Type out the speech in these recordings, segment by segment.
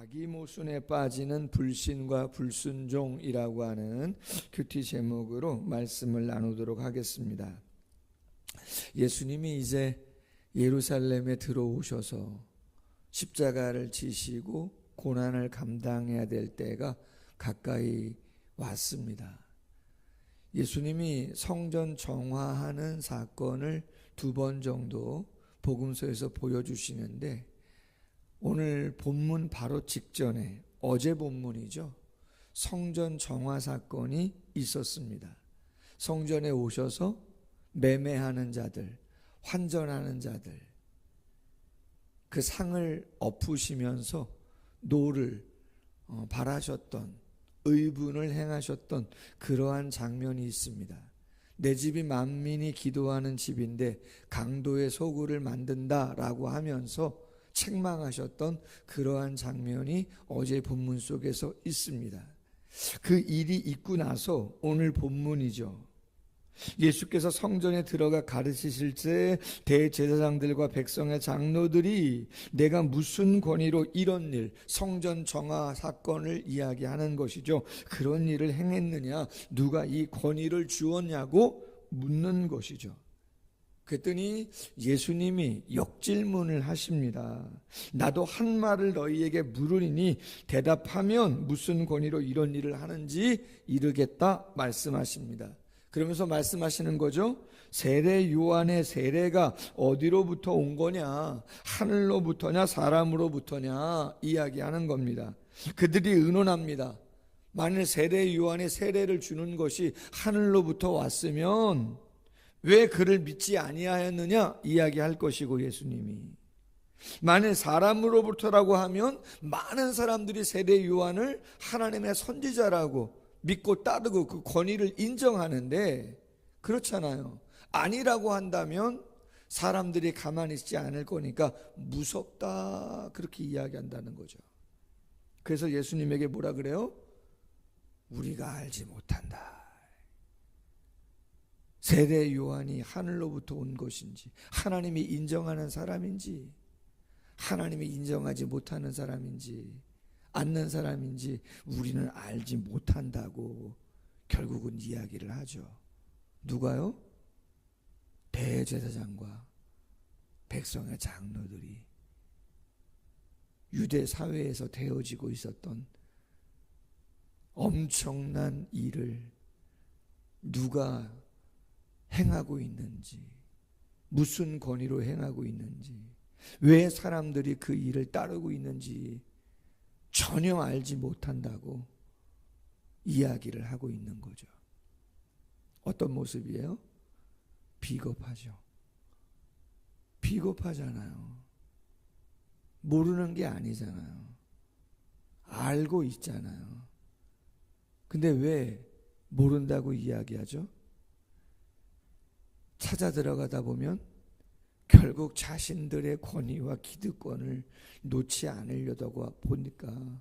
자기 모순에 빠지는 불신과 불순종이라고 하는 큐티 제목으로 말씀을 나누도록 하겠습니다. 예수님이 이제 예루살렘에 들어오셔서 십자가를 지시고 고난을 감당해야 될 때가 가까이 왔습니다. 예수님이 성전 정화하는 사건을 2번 정도 복음서에서 보여주시는데, 오늘 본문 바로 직전에, 어제 본문이죠, 성전 정화 사건이 있었습니다. 성전에 오셔서 매매하는 자들, 환전하는 자들, 그 상을 엎으시면서 노를 바라셨던, 의분을 행하셨던 그러한 장면이 있습니다. 내 집이 만민이 기도하는 집인데 강도의 소굴을 만든다라고 하면서 책망하셨던 그러한 장면이 어제 본문 속에서 있습니다. 그 일이 있고 나서 오늘 본문이죠. 예수께서 성전에 들어가 가르치실 때 대제사장들과 백성의 장로들이 내가 무슨 권위로 이런 일, 성전 정화 사건을 이야기하는 것이죠. 그런 일을 행했느냐, 누가 이 권위를 주었냐고 묻는 것이죠. 그랬더니 예수님이 역질문을 하십니다. 나도 한 말을 너희에게 물으리니 대답하면 무슨 권위로 이런 일을 하는지 이르겠다 말씀하십니다. 그러면서 말씀하시는 거죠. 세례 요한의 세례가 어디로부터 온 거냐, 하늘로부터냐 사람으로부터냐 이야기하는 겁니다. 그들이 의논합니다. 만일 세례 요한의 세례를 주는 것이 하늘로부터 왔으면 왜 그를 믿지 아니하였느냐 이야기할 것이고, 예수님이 만일 사람으로부터라고 하면 많은 사람들이 세례 요한을 하나님의 선지자라고 믿고 따르고 그 권위를 인정하는데, 그렇잖아요. 아니라고 한다면 사람들이 가만히 있지 않을 거니까 무섭다, 그렇게 이야기한다는 거죠. 그래서 예수님에게 뭐라 그래요? 우리가 알지 못한다. 세례 요한이 하늘로부터 온 것인지, 하나님이 인정하는 사람인지, 하나님이 인정하지 못하는 사람인지, 않는 사람인지 우리는 알지 못한다고 결국은 이야기를 하죠. 누가요? 대제사장과 백성의 장로들이 유대 사회에서 되어지고 있었던 엄청난 일을 누가 행하고 있는지, 무슨 권위로 행하고 있는지, 왜 사람들이 그 일을 따르고 있는지 전혀 알지 못한다고 이야기를 하고 있는 거죠. 어떤 모습이에요? 비겁하죠. 비겁하잖아요. 모르는 게 아니잖아요. 알고 있잖아요. 근데 왜 모른다고 이야기하죠? 찾아 들어가다 보면 결국 자신들의 권위와 기득권을 놓지 않으려다가 보니까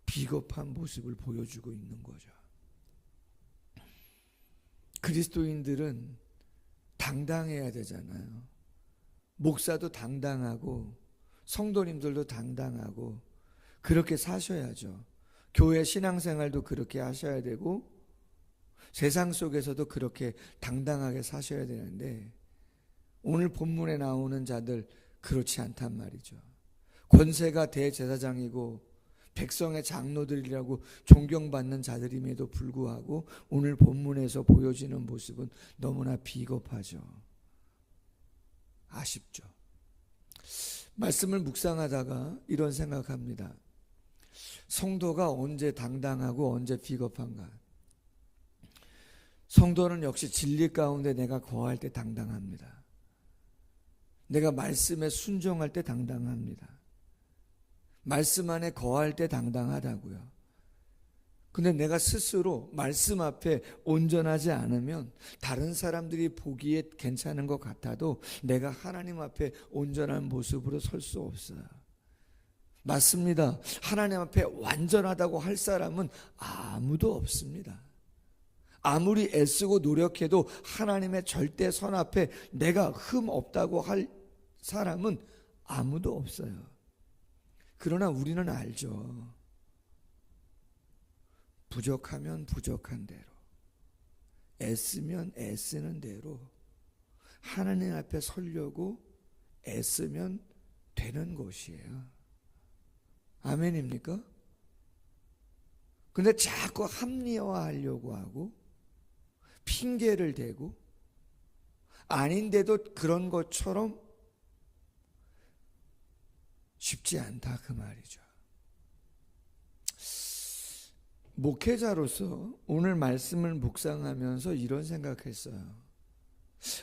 비겁한 모습을 보여주고 있는 거죠. 그리스도인들은 당당해야 되잖아요. 목사도 당당하고 성도님들도 당당하고 그렇게 사셔야죠. 교회 신앙생활도 그렇게 하셔야 되고 세상 속에서도 그렇게 당당하게 사셔야 되는데, 오늘 본문에 나오는 자들 그렇지 않단 말이죠. 권세가 대제사장이고 백성의 장로들이라고 존경받는 자들임에도 불구하고 오늘 본문에서 보여지는 모습은 너무나 비겁하죠. 아쉽죠. 말씀을 묵상하다가 이런 생각합니다. 성도가 언제 당당하고 언제 비겁한가? 성도는 역시 진리 가운데 내가 거할 때 당당합니다. 내가 말씀에 순종할 때 당당합니다. 말씀 안에 거할 때 당당하다고요. 근데 내가 스스로 말씀 앞에 온전하지 않으면 다른 사람들이 보기에 괜찮은 것 같아도 내가 하나님 앞에 온전한 모습으로 설 수 없어요. 맞습니다. 하나님 앞에 완전하다고 할 사람은 아무도 없습니다. 아무리 애쓰고 노력해도 하나님의 절대 선 앞에 내가 흠 없다고 할 사람은 아무도 없어요. 그러나 우리는 알죠. 부족하면 부족한 대로, 애쓰면 애쓰는 대로 하나님 앞에 서려고 애쓰면 되는 것이에요. 아멘입니까? 근데 자꾸 합리화하려고 하고 핑계를 대고 아닌데도 그런 것처럼 쉽지 않다 그 말이죠. 목회자로서 오늘 말씀을 묵상하면서 이런 생각했어요.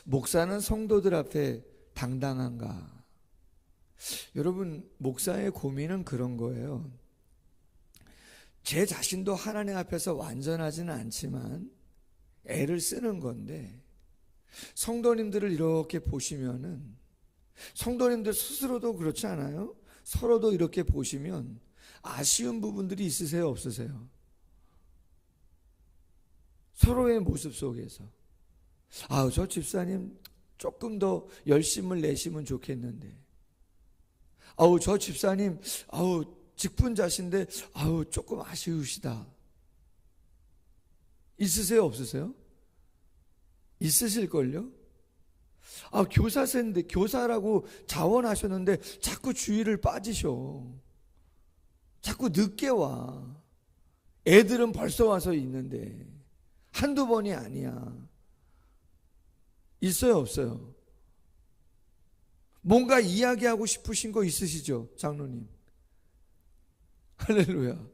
목사는 성도들 앞에 당당한가? 여러분, 목사의 고민은 그런 거예요. 제 자신도 하나님 앞에서 완전하지는 않지만 애를 쓰는 건데, 성도님들을 이렇게 보시면은, 성도님들 스스로도 그렇지 않아요? 서로도 이렇게 보시면 아쉬운 부분들이 있으세요, 없으세요? 서로의 모습 속에서 저 집사님 조금 더 열심을 내시면 좋겠는데, 저 집사님 직분자신데 조금 아쉬우시다. 있으세요, 없으세요? 있으실걸요? 교사인데, 교사라고 자원하셨는데 자꾸 주의를 빠지셔. 자꾸 늦게 와. 애들은 벌써 와서 있는데 한두 번이 아니야. 있어요, 없어요? 뭔가 이야기하고 싶으신 거 있으시죠, 장로님? 할렐루야.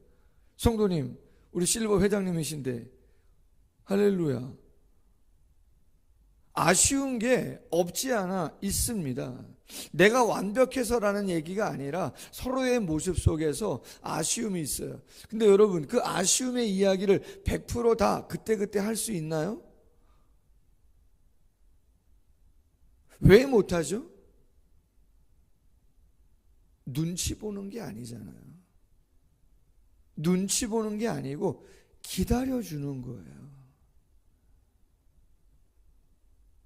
성도님, 우리 실버 회장님이신데 할렐루야. 아쉬운 게 없지 않아 있습니다. 내가 완벽해서라는 얘기가 아니라 서로의 모습 속에서 아쉬움이 있어요. 근데 여러분, 그 아쉬움의 이야기를 100% 다 그때그때 할 수 있나요? 왜 못하죠? 눈치 보는 게 아니잖아요. 눈치 보는 게 아니고 기다려주는 거예요.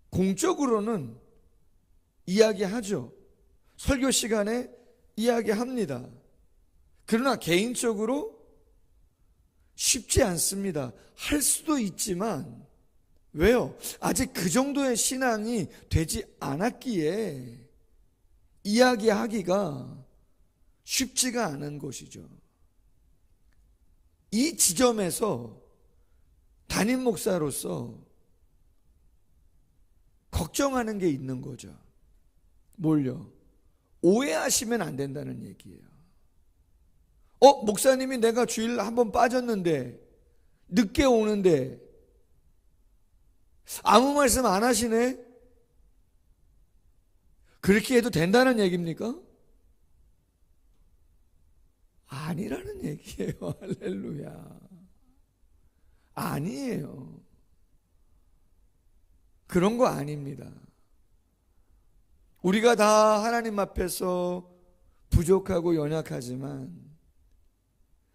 공적으로는 이야기하죠. 설교 시간에 이야기합니다. 그러나 개인적으로 쉽지 않습니다. 할 수도 있지만, 왜요? 아직 그 정도의 신앙이 되지 않았기에 이야기하기가 쉽지가 않은 것이죠. 이 지점에서 담임 목사로서 걱정하는 게 있는 거죠. 뭘요? 오해하시면 안 된다는 얘기예요. 목사님이 내가 주일 한번 빠졌는데, 늦게 오는데 아무 말씀 안 하시네? 그렇게 해도 된다는 얘기입니까? 아니라는 얘기예요. 할렐루야. 아니에요. 그런 거 아닙니다. 우리가 다 하나님 앞에서 부족하고 연약하지만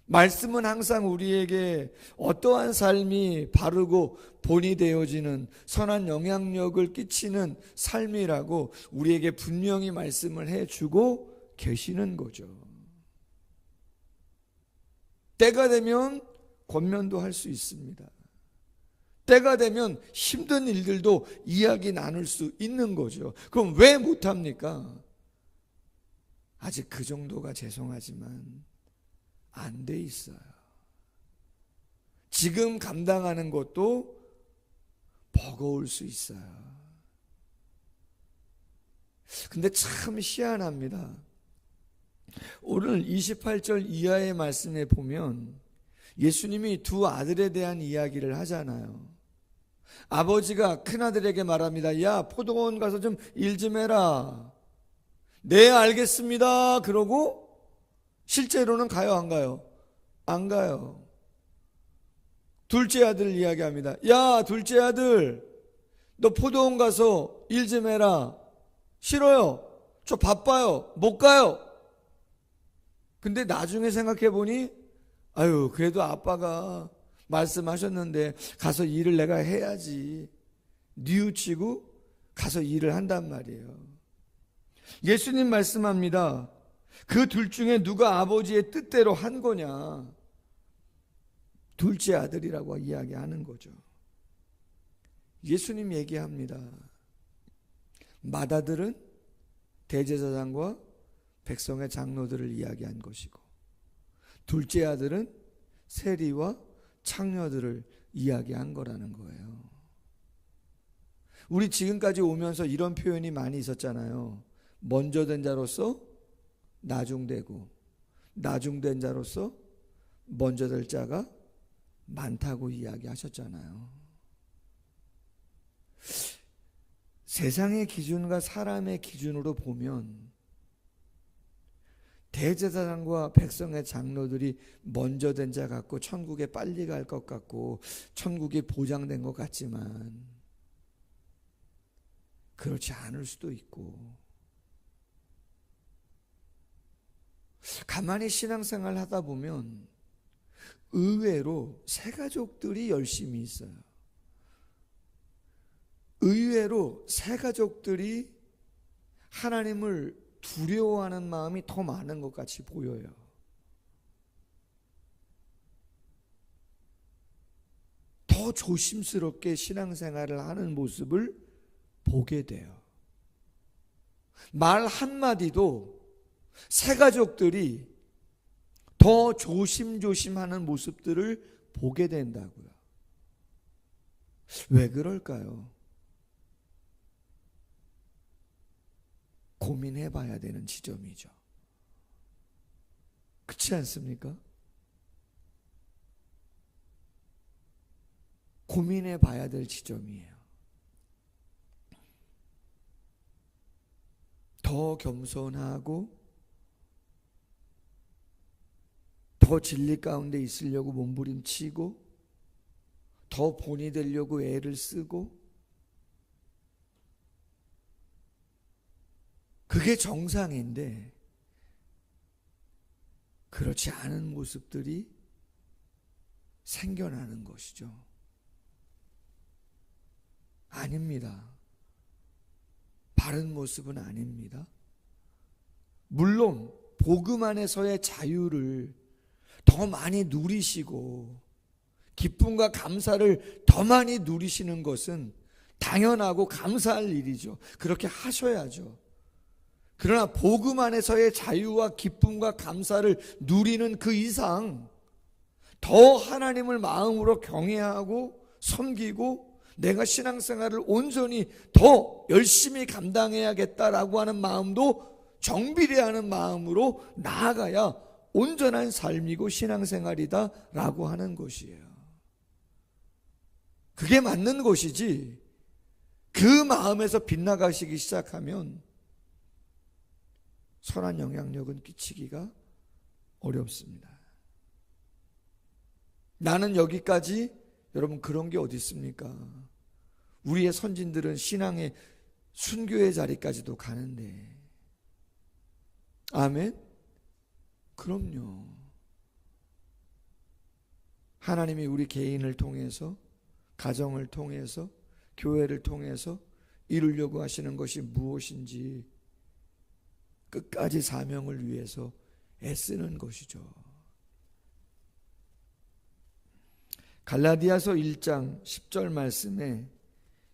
말씀은 항상 우리에게 어떠한 삶이 바르고 본이 되어지는 선한 영향력을 끼치는 삶이라고 우리에게 분명히 말씀을 해주고 계시는 거죠. 때가 되면 권면도 할 수 있습니다. 때가 되면 힘든 일들도 이야기 나눌 수 있는 거죠. 그럼 왜 못합니까? 아직 그 정도가 죄송하지만 안 돼 있어요. 지금 감당하는 것도 버거울 수 있어요. 근데 참 희한합니다. 오늘 28절 이하의 말씀에 보면 예수님이 두 아들에 대한 이야기를 하잖아요. 아버지가 큰아들에게 말합니다. 야, 포도원 가서 좀 일 좀 해라. 네, 알겠습니다. 그러고 실제로는 가요, 안 가요? 안 가요. 둘째 아들 이야기합니다. 야, 둘째 아들, 너 포도원 가서 일 좀 해라. 싫어요. 저 바빠요. 못 가요. 근데 나중에 생각해 보니 그래도 아빠가 말씀하셨는데 가서 일을 내가 해야지. 뉘우치고 가서 일을 한단 말이에요. 예수님 말씀합니다. 그 둘 중에 누가 아버지의 뜻대로 한 거냐? 둘째 아들이라고 이야기하는 거죠. 예수님 얘기합니다. 맏아들은 대제사장과 백성의 장로들을 이야기한 것이고, 둘째 아들은 세리와 창녀들을 이야기한 거라는 거예요. 우리 지금까지 오면서 이런 표현이 많이 있었잖아요. 먼저 된 자로서 나중되고, 나중된 자로서 먼저 될 자가 많다고 이야기하셨잖아요. 세상의 기준과 사람의 기준으로 보면 대제사장과 백성의 장로들이 먼저 된 자 같고 천국에 빨리 갈 것 같고 천국이 보장된 것 같지만 그렇지 않을 수도 있고, 가만히 신앙생활 하다 보면 의외로 새가족들이 열심히 있어요. 의외로 새가족들이 하나님을 두려워하는 마음이 더 많은 것 같이 보여요. 더 조심스럽게 신앙생활을 하는 모습을 보게 돼요. 말 한마디도 새가족들이 더 조심조심하는 모습들을 보게 된다고요. 왜 그럴까요? 고민해 봐야 되는 지점이죠. 그렇지 않습니까? 고민해 봐야 될 지점이에요. 더 겸손하고 더 진리 가운데 있으려고 몸부림치고 더 본이 되려고 애를 쓰고, 그게 정상인데 그렇지 않은 모습들이 생겨나는 것이죠. 아닙니다. 바른 모습은 아닙니다. 물론 복음 안에서의 자유를 더 많이 누리시고 기쁨과 감사를 더 많이 누리시는 것은 당연하고 감사할 일이죠. 그렇게 하셔야죠. 그러나 복음 안에서의 자유와 기쁨과 감사를 누리는 그 이상 더 하나님을 마음으로 경외하고 섬기고 내가 신앙생활을 온전히 더 열심히 감당해야겠다라고 하는 마음도 정비례하는 마음으로 나아가야 온전한 삶이고 신앙생활이다라고 하는 것이에요. 그게 맞는 것이지, 그 마음에서 빗나가시기 시작하면 선한 영향력은 끼치기가 어렵습니다. 나는 여기까지, 여러분 그런 게 어디 있습니까? 우리의 선진들은 신앙의 순교의 자리까지도 가는데. 아멘? 그럼요. 하나님이 우리 개인을 통해서, 가정을 통해서, 교회를 통해서 이루려고 하시는 것이 무엇인지 끝까지 사명을 위해서 애쓰는 것이죠. 갈라디아서 1장 10절 말씀에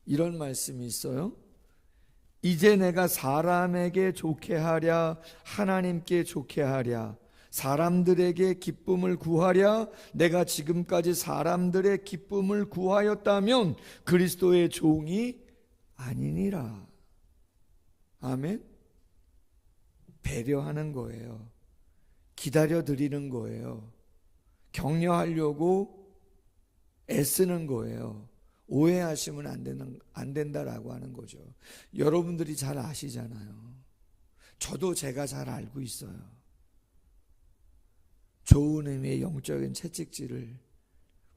이런 말씀이 있어요. 이제 내가 사람에게 좋게 하랴 하나님께 좋게 하랴 사람들에게 기쁨을 구하랴 내가 지금까지 사람들의 기쁨을 구하였다면 그리스도의 종이 아니니라. 아멘. 배려하는 거예요. 기다려 드리는 거예요. 격려하려고 애쓰는 거예요. 오해하시면 안 된다라고 하는 거죠. 여러분들이 잘 아시잖아요. 저도 제가 잘 알고 있어요. 좋은 의미의 영적인 채찍질을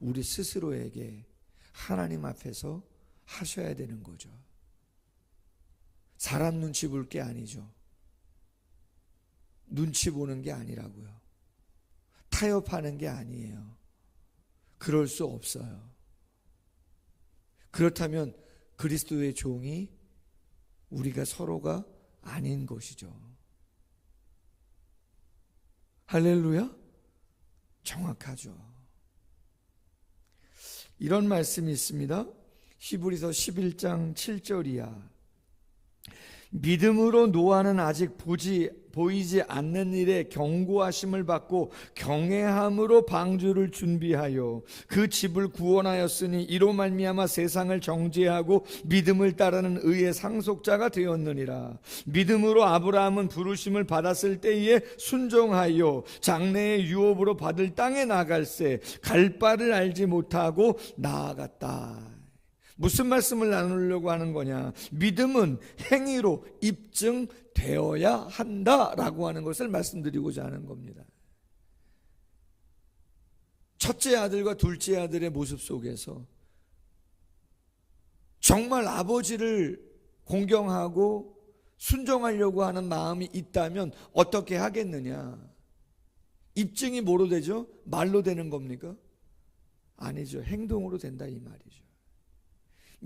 우리 스스로에게 하나님 앞에서 하셔야 되는 거죠. 사람 눈치 볼 게 아니죠. 눈치 보는 게 아니라고요. 타협하는 게 아니에요. 그럴 수 없어요. 그렇다면 그리스도의 종이, 우리가 서로가 아닌 것이죠. 할렐루야? 정확하죠. 이런 말씀이 있습니다. 히브리서 11장 7절이야. 믿음으로 노아는 아직 보이지 않는 일에 경고하심을 받고 경외함으로 방주를 준비하여 그 집을 구원하였으니 이로 말미암아 세상을 정죄하고 믿음을 따르는 의의 상속자가 되었느니라. 믿음으로 아브라함은 부르심을 받았을 때에 순종하여 장래의 유업으로 받을 땅에 나갈새 갈 바를 알지 못하고 나아갔다. 무슨 말씀을 나누려고 하는 거냐? 믿음은 행위로 입증되어야 한다라고 하는 것을 말씀드리고자 하는 겁니다. 첫째 아들과 둘째 아들의 모습 속에서 정말 아버지를 공경하고 순종하려고 하는 마음이 있다면 어떻게 하겠느냐? 입증이 뭐로 되죠? 말로 되는 겁니까? 아니죠. 행동으로 된다 이 말이죠.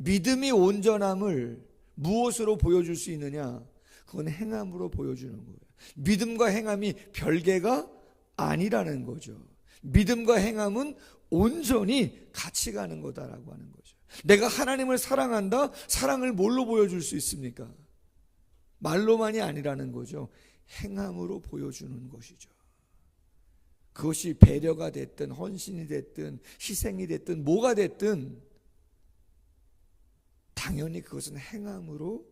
믿음이 온전함을 무엇으로 보여줄 수 있느냐? 그건 행함으로 보여주는 거예요. 믿음과 행함이 별개가 아니라는 거죠. 믿음과 행함은 온전히 같이 가는 거다라고 하는 거죠. 내가 하나님을 사랑한다? 사랑을 뭘로 보여줄 수 있습니까? 말로만이 아니라는 거죠. 행함으로 보여주는 것이죠. 그것이 배려가 됐든 헌신이 됐든 희생이 됐든 뭐가 됐든 당연히 그것은 행함으로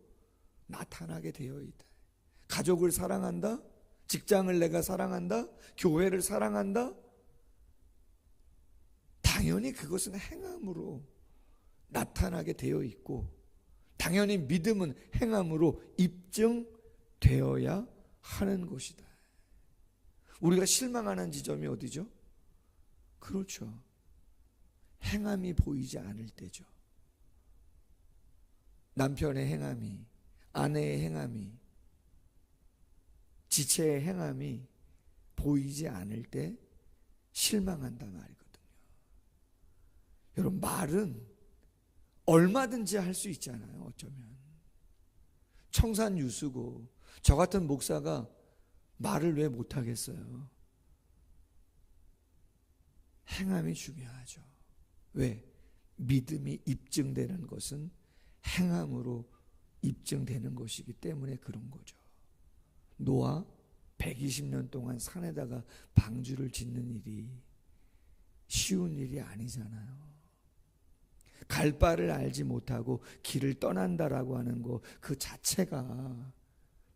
나타나게 되어 있다. 가족을 사랑한다? 직장을 내가 사랑한다? 교회를 사랑한다? 당연히 그것은 행함으로 나타나게 되어 있고 당연히 믿음은 행함으로 입증되어야 하는 것이다. 우리가 실망하는 지점이 어디죠? 그렇죠. 행함이 보이지 않을 때죠. 남편의 행함이, 아내의 행함이, 지체의 행함이 보이지 않을 때 실망한단 말이거든요. 여러분, 말은 얼마든지 할 수 있잖아요. 어쩌면 청산유수고 저 같은 목사가 말을 왜 못하겠어요? 행함이 중요하죠. 왜? 믿음이 입증되는 것은 행함으로 입증되는 것이기 때문에 그런 거죠. 노아 120년 동안 산에다가 방주를 짓는 일이 쉬운 일이 아니잖아요. 갈 바를 알지 못하고 길을 떠난다라고 하는 거 그 자체가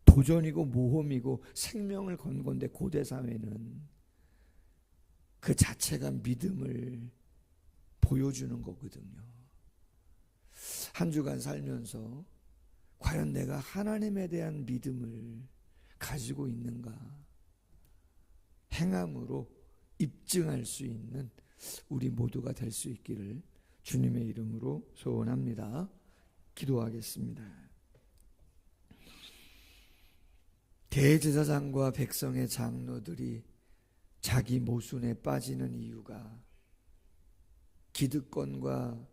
도전이고 모험이고 생명을 건 건데 고대 사회는 그 자체가 믿음을 보여주는 거거든요. 한 주간 살면서 과연 내가 하나님에 대한 믿음을 가지고 있는가? 행함으로 입증할 수 있는 우리 모두가 될 수 있기를 주님의 이름으로 소원합니다. 기도하겠습니다. 대제사장과 백성의 장로들이 자기 모순에 빠지는 이유가 기득권과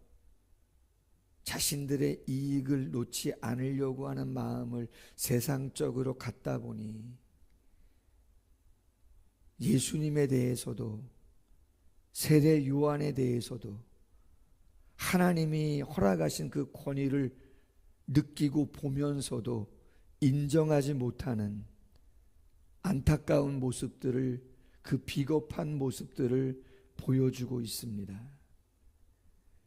자신들의 이익을 놓지 않으려고 하는 마음을 세상적으로 갖다 보니 예수님에 대해서도 세례 요한에 대해서도 하나님이 허락하신 그 권위를 느끼고 보면서도 인정하지 못하는 안타까운 모습들을, 그 비겁한 모습들을 보여주고 있습니다.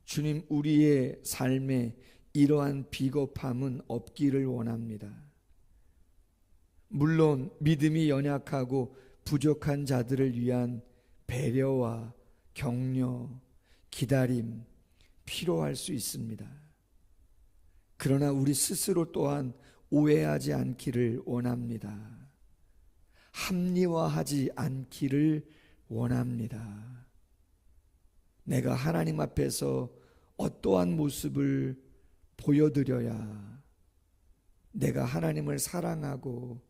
주님, 우리의 삶에 이러한 비겁함은 없기를 원합니다. 물론 믿음이 연약하고 부족한 자들을 위한 배려와 격려, 기다림 필요할 수 있습니다. 그러나 우리 스스로 또한 오해하지 않기를 원합니다. 합리화하지 않기를 원합니다. 내가 하나님 앞에서 어떠한 모습을 보여드려야 내가 하나님을 사랑하고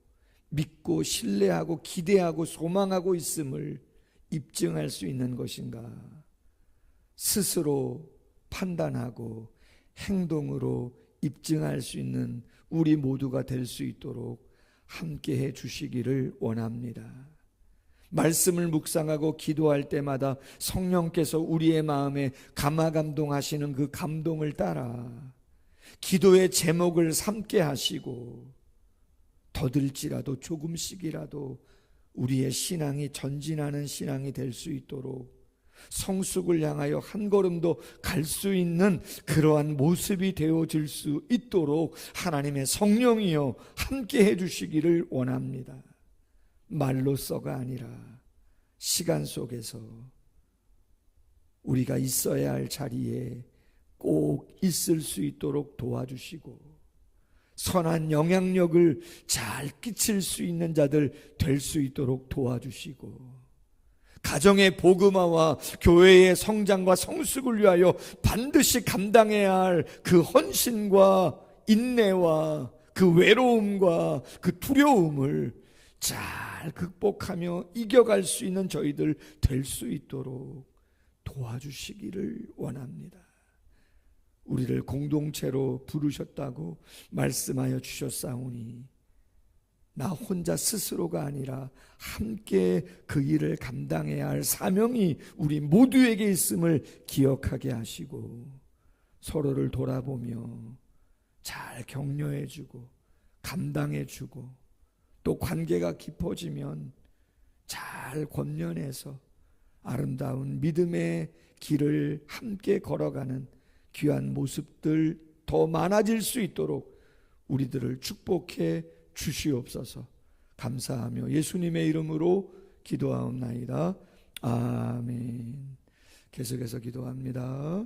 믿고 신뢰하고 기대하고 소망하고 있음을 입증할 수 있는 것인가? 스스로 판단하고 행동으로 입증할 수 있는 우리 모두가 될 수 있도록 함께해 주시기를 원합니다. 말씀을 묵상하고 기도할 때마다 성령께서 우리의 마음에 감화감동하시는 그 감동을 따라 기도의 제목을 삼게 하시고 더들지라도 조금씩이라도 우리의 신앙이 전진하는 신앙이 될 수 있도록 성숙을 향하여 한 걸음도 갈 수 있는 그러한 모습이 되어질 수 있도록 하나님의 성령이여 함께 해주시기를 원합니다. 말로써가 아니라 시간 속에서 우리가 있어야 할 자리에 꼭 있을 수 있도록 도와주시고 선한 영향력을 잘 끼칠 수 있는 자들 될 수 있도록 도와주시고 가정의 복음화와 교회의 성장과 성숙을 위하여 반드시 감당해야 할 그 헌신과 인내와 그 외로움과 그 두려움을 잘 극복하며 이겨갈 수 있는 저희들 될 수 있도록 도와주시기를 원합니다. 우리를 공동체로 부르셨다고 말씀하여 주셨사오니 나 혼자 스스로가 아니라 함께 그 일을 감당해야 할 사명이 우리 모두에게 있음을 기억하게 하시고 서로를 돌아보며 잘 격려해주고 감당해주고 또 관계가 깊어지면 잘 권면해서 아름다운 믿음의 길을 함께 걸어가는 귀한 모습들 더 많아질 수 있도록 우리들을 축복해 주시옵소서. 감사하며 예수님의 이름으로 기도하옵나이다. 아멘. 계속해서 기도합니다.